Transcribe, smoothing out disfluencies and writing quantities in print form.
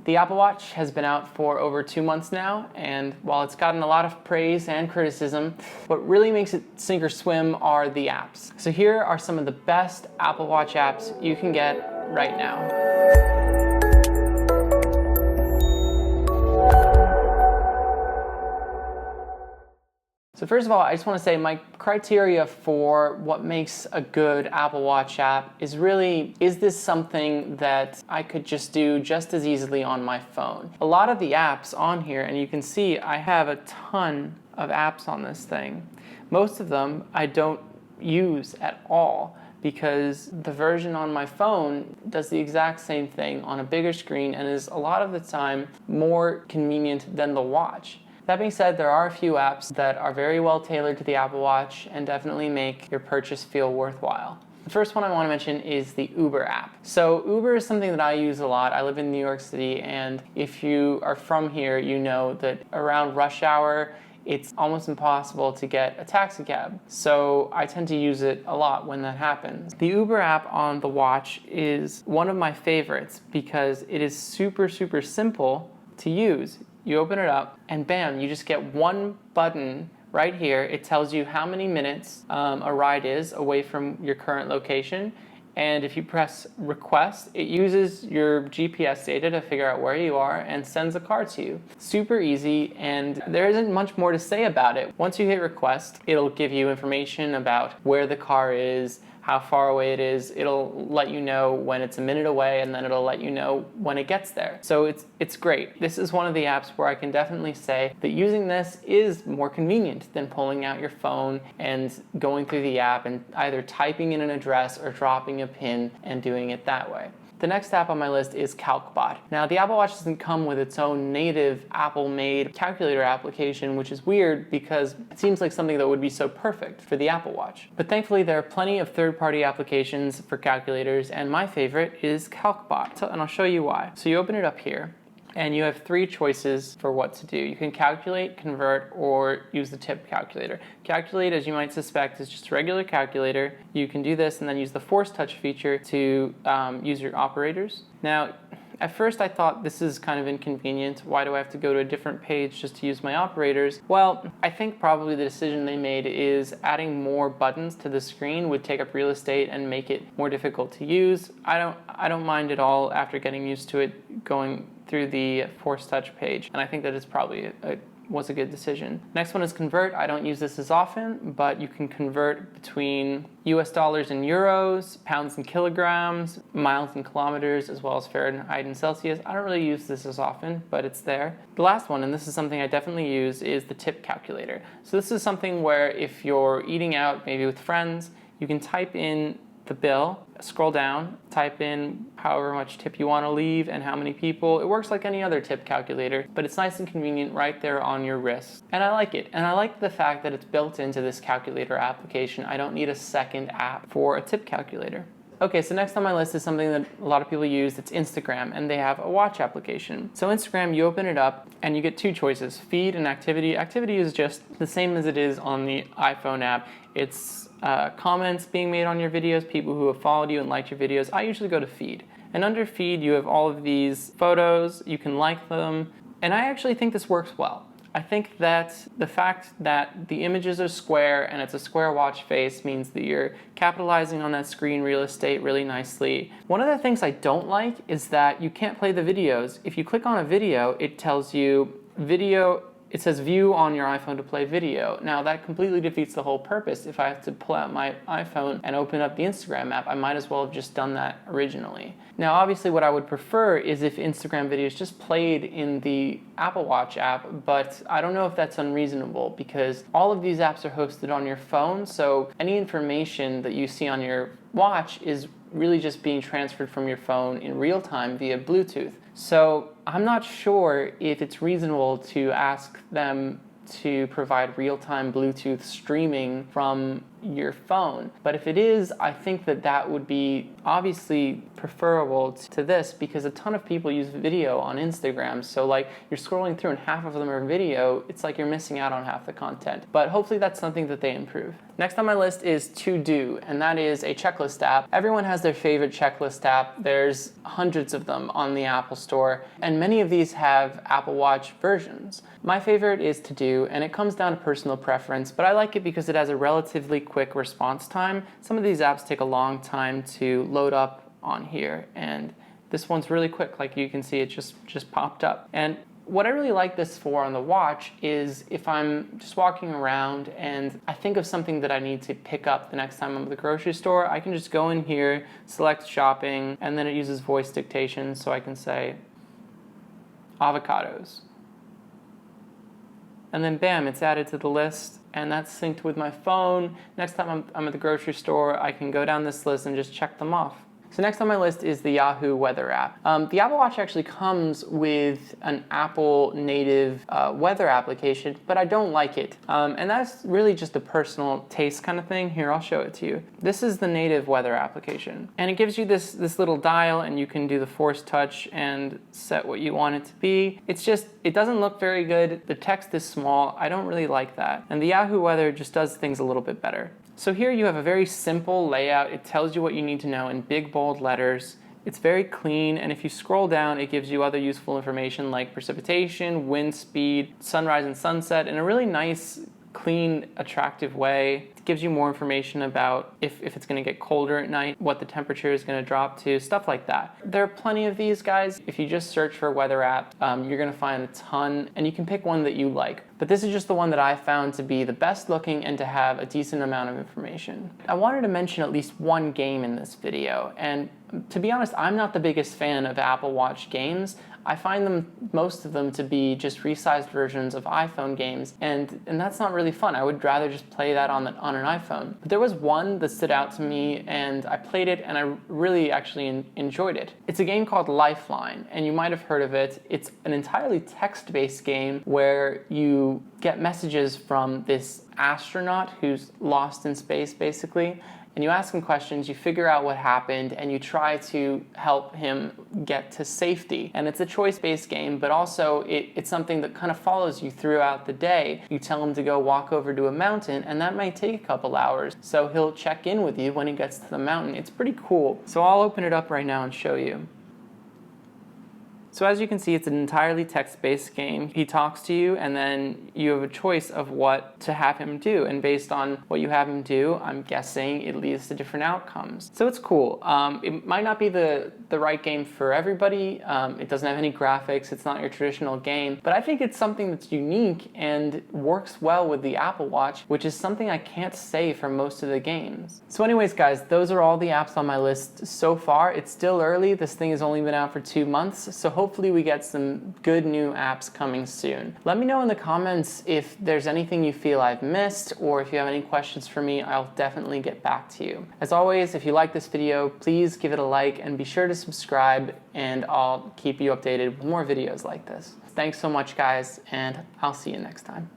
The Apple Watch has been out for over 2 months now, and while it's gotten a lot of praise and criticism, what really makes it sink or swim are the apps. So here are some of the best Apple Watch apps you can get right now. So first of all, I just want to say my criteria for what makes a good Apple Watch app is really, is this something that I could just do just as easily on my phone? A lot of the apps on here, and you can see I have a ton of apps on this thing. Most of them I don't use at all because the version on my phone does the exact same thing on a bigger screen and is a lot of the time more convenient than the watch. That being said, there are a few apps that are very well tailored to the Apple Watch and definitely make your purchase feel worthwhile. The first one I want to mention is the Uber app. So Uber is something that I use a lot. I live in New York City, and if you are from here, you know that around rush hour, it's almost impossible to get a taxi cab. So I tend to use it a lot when that happens. The Uber app on the watch is one of my favorites because it is super, super simple to use. You open it up and bam, you just get one button right here. It tells you how many minutes a ride is away from your current location. And if you press request, it uses your GPS data to figure out where you are and sends a car to you. Super easy, and there isn't much more to say about it. Once you hit request, it'll give you information about where the car is, how far away it is. It'll let you know when it's a minute away, and then it'll let you know when it gets there. So it's great. This is one of the apps where I can definitely say that using this is more convenient than pulling out your phone and going through the app and either typing in an address or dropping a PIN and doing it that way. The next app on my list is CalcBot. Now, the Apple Watch doesn't come with its own native Apple-made calculator application, which is weird because it seems like something that would be so perfect for the Apple Watch. But thankfully, there are plenty of third-party applications for calculators, and my favorite is CalcBot, and I'll show you why. So you open it up here, and you have 3 choices for what to do. You can calculate, convert, or use the tip calculator. Calculate, as you might suspect, is just a regular calculator. You can do this and then use the Force Touch feature to use your operators. Now, at first I thought this is kind of inconvenient. Why do I have to go to a different page just to use my operators? Well, I think probably the decision they made is adding more buttons to the screen would take up real estate and make it more difficult to use. I don't mind at all after getting used to it going through the Force Touch page, and I think that it's probably was a good decision. Next one is convert. I don't use this as often, but you can convert between US dollars and euros, pounds and kilograms, miles and kilometers, as well as Fahrenheit and Celsius. I don't really use this as often, but it's there. The last one, and this is something I definitely use, is the tip calculator. So this is something where if you're eating out, maybe with friends, you can type in the bill, scroll down, type in however much tip you want to leave and how many people. It works like any other tip calculator, but it's nice and convenient right there on your wrist. And I like it. And I like the fact that it's built into this calculator application. I don't need a second app for a tip calculator. Okay, so next on my list is something that a lot of people use. It's Instagram, and they have a watch application. So Instagram, you open it up, and you get 2 choices, feed and activity. Activity is just the same as it is on the iPhone app. It's comments being made on your videos, people who have followed you and liked your videos. I usually go to feed. And under feed, you have all of these photos. You can like them. And I actually think this works well. I think that the fact that the images are square and it's a square watch face means that you're capitalizing on that screen real estate really nicely. One of the things I don't like is that you can't play the videos. If you click on a video, it tells you video. It says view on your iPhone to play video. Now that completely defeats the whole purpose. If I have to pull out my iPhone and open up the Instagram app, I might as well have just done that originally. Now obviously what I would prefer is if Instagram videos just played in the Apple Watch app, but I don't know if that's unreasonable because all of these apps are hosted on your phone, so any information that you see on your watch is really just being transferred from your phone in real time via Bluetooth. So I'm not sure if it's reasonable to ask them to provide real-time Bluetooth streaming from your phone. But if it is, I think that that would be obviously preferable to this, because a ton of people use video on Instagram. So like you're scrolling through and half of them are video, it's like you're missing out on half the content. But hopefully that's something that they improve. Next on my list is ToDo, and that is a checklist app. Everyone has their favorite checklist app. There's hundreds of them on the Apple Store, and many of these have Apple Watch versions. My favorite is ToDo, and it comes down to personal preference, but I like it because it has a relatively quick response time. Some of these apps take a long time to load up on here, and this one's really quick. Like you can see, it just popped up. And what I really like this for on the watch is if I'm just walking around and I think of something that I need to pick up the next time I'm at the grocery store, I can just go in here, select shopping, and then it uses voice dictation, so I can say avocados. And then bam, it's added to the list, and that's synced with my phone. Next time I'm at the grocery store, I can go down this list and just check them off. So next on my list is the Yahoo Weather app. The Apple Watch actually comes with an Apple native weather application, but I don't like it. And that's really just a personal taste kind of thing. Here, I'll show it to you. This is the native weather application. And it gives you this little dial, and you can do the force touch and set what you want it to be. It's just, it doesn't look very good. The text is small. I don't really like that. And the Yahoo Weather just does things a little bit better. So here you have a very simple layout. It tells you what you need to know in big, bold letters. It's very clean, and if you scroll down, it gives you other useful information like precipitation, wind speed, sunrise and sunset in a really nice, clean, attractive way. It gives you more information about if it's going to get colder at night, what the temperature is going to drop to, stuff like that. There are plenty of these guys. If you just search for weather app, you're going to find a ton, and you can pick one that you like. But this is just the one that I found to be the best looking and to have a decent amount of information. I wanted to mention at least one game in this video, and to be honest, I'm not the biggest fan of Apple Watch games. I find most of them to be just resized versions of iPhone games, and that's not really fun. I would rather just play that on an iPhone. But there was one that stood out to me, and I played it, and I really actually enjoyed it. It's a game called Lifeline, and you might have heard of it. It's an entirely text-based game where you get messages from this astronaut who's lost in space, basically. And you ask him questions, you figure out what happened, and you try to help him get to safety. And it's a choice-based game, but also it's something that kind of follows you throughout the day. You tell him to go walk over to a mountain, and that might take a couple hours. So he'll check in with you when he gets to the mountain. It's pretty cool. So I'll open it up right now and show you. So as you can see, it's an entirely text-based game. He talks to you, and then you have a choice of what to have him do. And based on what you have him do, I'm guessing it leads to different outcomes. So it's cool. It might not be the right game for everybody. It doesn't have any graphics. It's not your traditional game. But I think it's something that's unique and works well with the Apple Watch, which is something I can't say for most of the games. So anyways, guys, those are all the apps on my list so far. It's still early. This thing has only been out for 2 months. So hopefully we get some good new apps coming soon. Let me know in the comments if there's anything you feel I've missed, or if you have any questions for me. I'll definitely get back to you. As always, if you like this video, please give it a like and be sure to subscribe, and I'll keep you updated with more videos like this. Thanks so much, guys, and I'll see you next time.